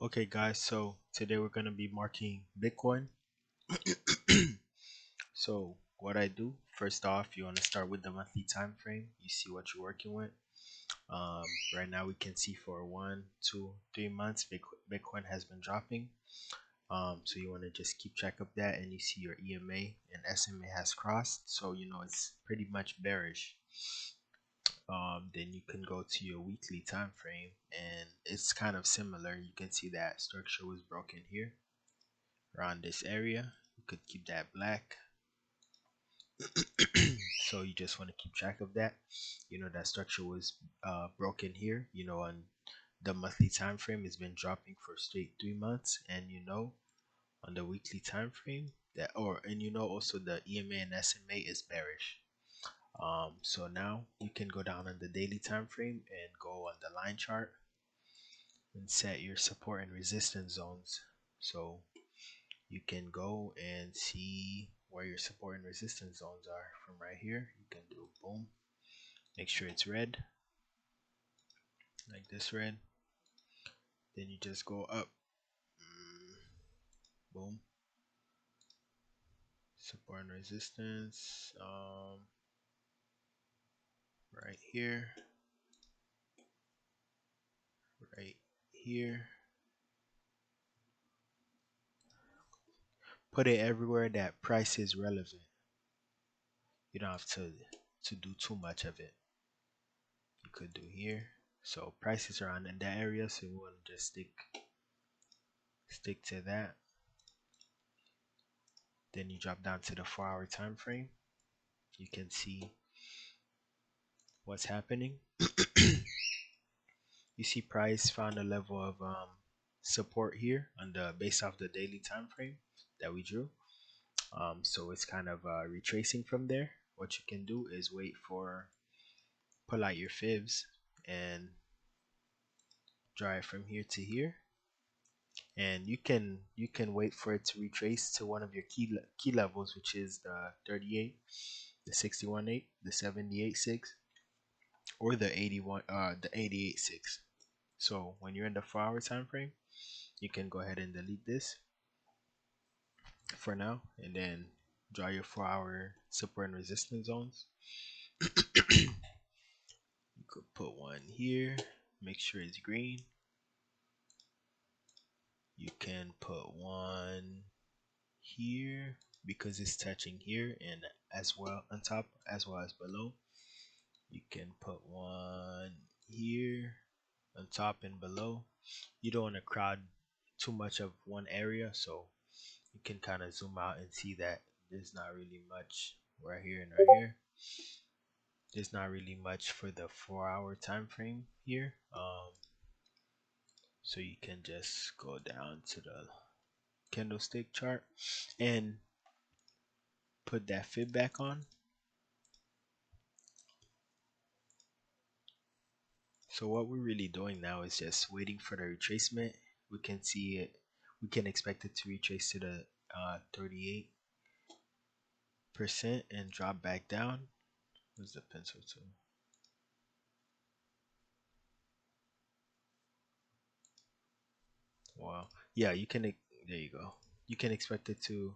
Okay, guys, so today we're going to be marking Bitcoin. So, what I do, first off, you want to start with the monthly time frame. You see what you're working with. Um, right now, we can see for 1, 2, 3 months, Bitcoin has been dropping. So, you want to just keep track of that, and you see your EMA and SMA has crossed. So, it's pretty much bearish. Then you can go to your weekly time frame, and it's kind of similar. You can see that structure was broken here around this area. You could keep that black. So you just want to keep track of that. That structure was broken here. On the monthly time frame, it's been dropping for straight 3 months, and on the weekly time frame that, also the EMA and SMA is bearish. So now you can go down on the daily time frame and go on the line chart and set your support and resistance zones. So you can go and see where your support and resistance zones are from right here. You can do boom, make sure it's red, like this red. Then you just go up, boom, support and resistance, right here, right here. Put it everywhere that price is relevant. You don't have to do too much of it. You could do here. So prices are on in that area, so we want to just stick to that. Then you drop down to the 4-hour time frame. You can see what's happening. You see price found a level of support here on the based off the daily time frame that we drew. So it's kind of retracing from there. What you can do is pull out your fibs and draw it from here to here, and you can wait for it to retrace to one of your key levels, which is the 38, the 61.8, the 78.6, or the 88.6. So when you're in the 4-hour time frame, you can go ahead and delete this for now, and then draw your 4-hour support and resistance zones. You could put one here, make sure it's green. You can put one here because it's touching here, and as well on top as well as below. You can put one here on top and below. You don't want to crowd too much of one area, so you can kind of zoom out and see that there's not really much right here and right here. There's not really much for the 4-hour time frame here. So you can just go down to the candlestick chart and put that fib back on. So what we're really doing now is just waiting for the retracement. We can see it. We can expect it to retrace to the 38% and drop back down. Where's the pencil tool? Wow. Yeah, you can. There you go. You can expect it to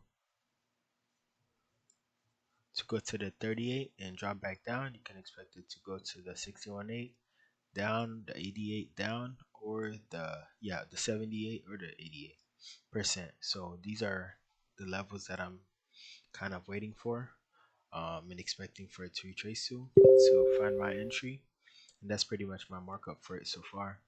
go to the 38 and drop back down. You can expect it to go to the 61.8 down, the 88 down, or the 78 or the 88%. So these are the levels that I'm kind of waiting for, and expecting for it to retrace to find my entry. And that's pretty much my markup for it so far.